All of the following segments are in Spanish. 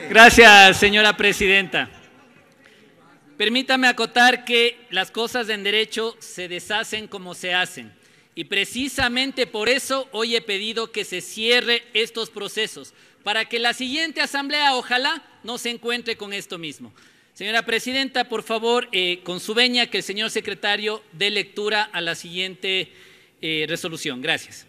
Gracias, señora presidenta. Permítame acotar que las cosas en derecho se deshacen como se hacen. Y precisamente por eso hoy he pedido que se cierre estos procesos, para que la siguiente asamblea ojalá no se encuentre con esto mismo. Señora presidenta, por favor, con su venia, que el señor secretario dé lectura a la siguiente resolución. Gracias.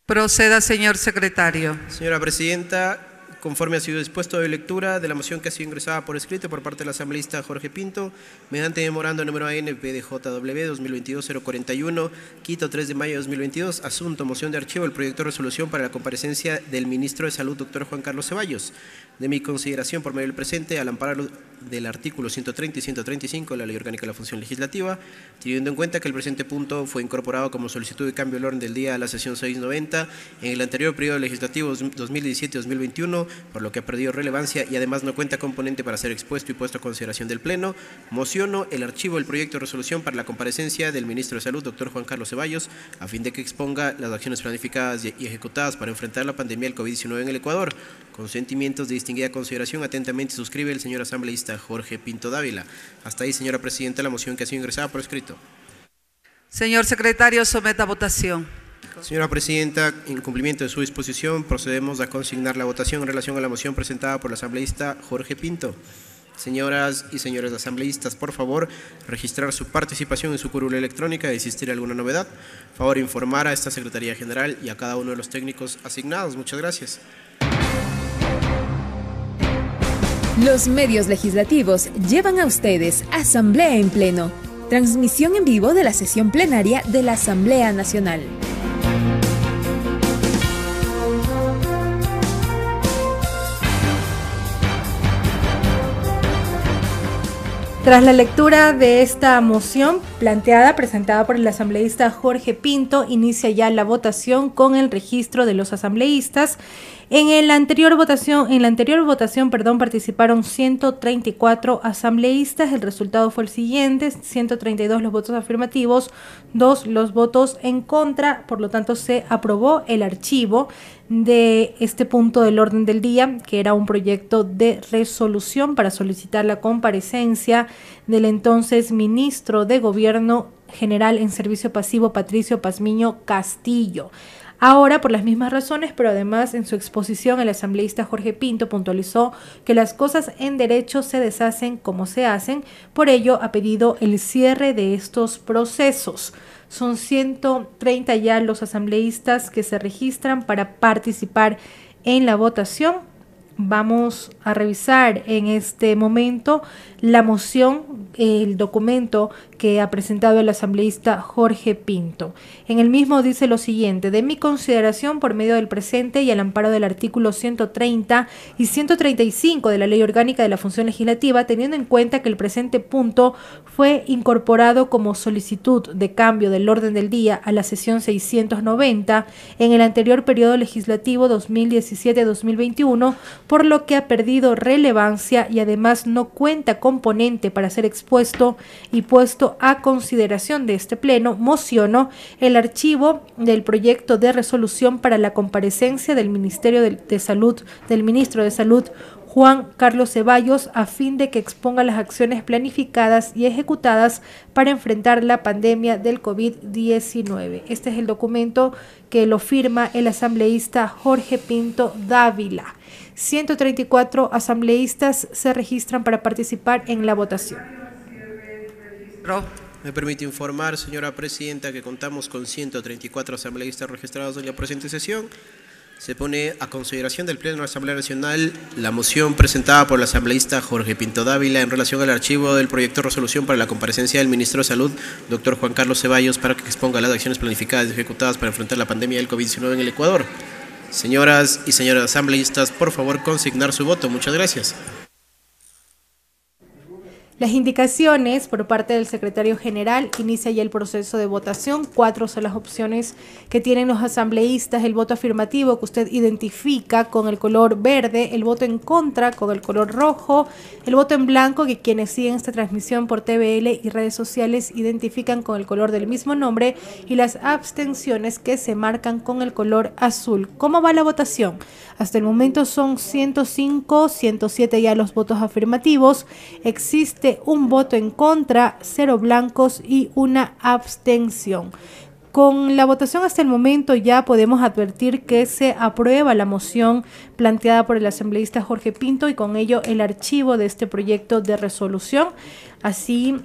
Proceda, señor secretario. Señora presidenta, conforme ha sido dispuesto, doy lectura de la moción que ha sido ingresada por escrito por parte del asambleísta Jorge Pinto, mediante memorando número ANPDJW 2022-041, Quito, 3 de mayo de 2022, asunto, moción de archivo, el proyecto de resolución para la comparecencia del ministro de Salud, doctor Juan Carlos Ceballos. De mi consideración por medio del presente, al amparo del artículo 130 y 135 de la Ley Orgánica de la Función Legislativa, teniendo en cuenta que el presente punto fue incorporado como solicitud de cambio del orden del día a la sesión 690 en el anterior periodo legislativo 2017-2021, por lo que ha perdido relevancia y además no cuenta componente para ser expuesto y puesto a consideración del Pleno, mociono el archivo del proyecto de resolución para la comparecencia del ministro de Salud, doctor Juan Carlos Ceballos, a fin de que exponga las acciones planificadas y ejecutadas para enfrentar la pandemia del COVID-19 en el Ecuador. Con sentimientos de distinguida consideración, atentamente suscribe el señor asambleísta Jorge Pinto Dávila. Hasta ahí, señora presidenta, la moción que ha sido ingresada por escrito. Señor secretario, someta a votación. Señora presidenta, en cumplimiento de su disposición, procedemos a consignar la votación en relación a la moción presentada por el asambleísta Jorge Pinto. Señoras y señores asambleístas, por favor, registrar su participación en su curula electrónica y existir alguna novedad. Favor informar a esta Secretaría General y a cada uno de los técnicos asignados. Muchas gracias. Los medios legislativos llevan a ustedes Asamblea en Pleno, transmisión en vivo de la sesión plenaria de la Asamblea Nacional. Tras la lectura de esta moción presentada por el asambleísta Jorge Pinto, inicia ya la votación con el registro de los asambleístas. En la anterior votación, participaron 134 asambleístas. El resultado fue el siguiente: 132 los votos afirmativos, 2 los votos en contra. Por lo tanto, se aprobó el archivo de este punto del orden del día, que era un proyecto de resolución para solicitar la comparecencia del entonces ministro de Gobierno General en Servicio Pasivo, Patricio Pazmiño Castillo. Ahora, por las mismas razones, pero además en su exposición, el asambleísta Jorge Pinto puntualizó que las cosas en derecho se deshacen como se hacen, por ello ha pedido el cierre de estos procesos. Son 130 ya los asambleístas que se registran para participar en la votación. Vamos a revisar en este momento la moción, el documento que ha presentado el asambleísta Jorge Pinto. En el mismo dice lo siguiente: de mi consideración por medio del presente y al amparo del artículo 130 y 135 de la Ley Orgánica de la Función Legislativa, teniendo en cuenta que el presente punto fue incorporado como solicitud de cambio del orden del día a la sesión 690 en el anterior periodo legislativo 2017-2021, por lo que ha perdido relevancia y además no cuenta componente para ser expuesto y puesto a consideración de este Pleno, mociono el archivo del proyecto de resolución para la comparecencia del Ministerio de Salud, del Ministro de Salud, Juan Carlos Ceballos, a fin de que exponga las acciones planificadas y ejecutadas para enfrentar la pandemia del COVID-19. Este es el documento que lo firma el asambleísta Jorge Pinto Dávila. 134 asambleístas se registran para participar en la votación. Me permite informar, señora presidenta, que contamos con 134 asambleístas registrados en la presente sesión. Se pone a consideración del Pleno de la Asamblea Nacional la moción presentada por el asambleísta Jorge Pinto Dávila en relación al archivo del proyecto de resolución para la comparecencia del ministro de Salud, doctor Juan Carlos Ceballos, para que exponga las acciones planificadas y ejecutadas para enfrentar la pandemia del COVID-19 en el Ecuador. Señoras y señores asambleístas, por favor, consignar su voto. Muchas gracias. Las indicaciones por parte del secretario general: inicia ya el proceso de votación. 4 son las opciones que tienen los asambleístas: el voto afirmativo, que usted identifica con el color verde; el voto en contra con el color rojo; el voto en blanco, que quienes siguen esta transmisión por TVL y redes sociales identifican con el color del mismo nombre; y las abstenciones, que se marcan con el color azul. ¿Cómo va la votación? Hasta el momento son 105, 107 ya los votos afirmativos. Existe un voto en contra, 0 blancos y una abstención. Con la votación hasta el momento ya podemos advertir que se aprueba la moción planteada por el asambleísta Jorge Pinto y con ello el archivo de este proyecto de resolución. Así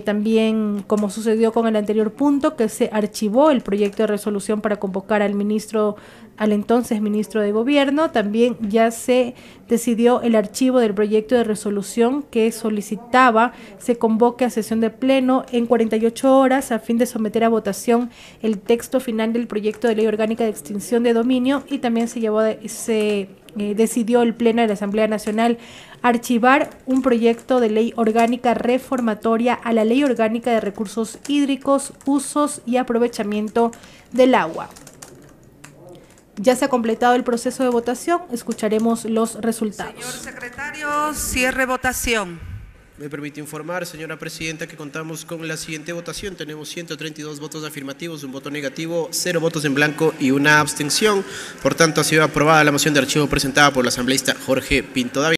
también como sucedió con el anterior punto, que se archivó el proyecto de resolución para convocar al entonces ministro de Gobierno, también ya se decidió el archivo del proyecto de resolución que solicitaba se convoque a sesión de pleno en 48 horas a fin de someter a votación el texto final del proyecto de ley orgánica de extinción de dominio, y también decidió el Pleno de la Asamblea Nacional archivar un proyecto de ley orgánica reformatoria a la Ley Orgánica de Recursos Hídricos, Usos y Aprovechamiento del Agua. Ya se ha completado el proceso de votación, escucharemos los resultados. Señor secretario, cierre votación. Me permite informar, señora presidenta, que contamos con la siguiente votación. Tenemos 132 votos afirmativos, un voto negativo, 0 votos en blanco y una abstención. Por tanto, ha sido aprobada la moción de archivo presentada por el asambleísta Jorge Pinto Dávila.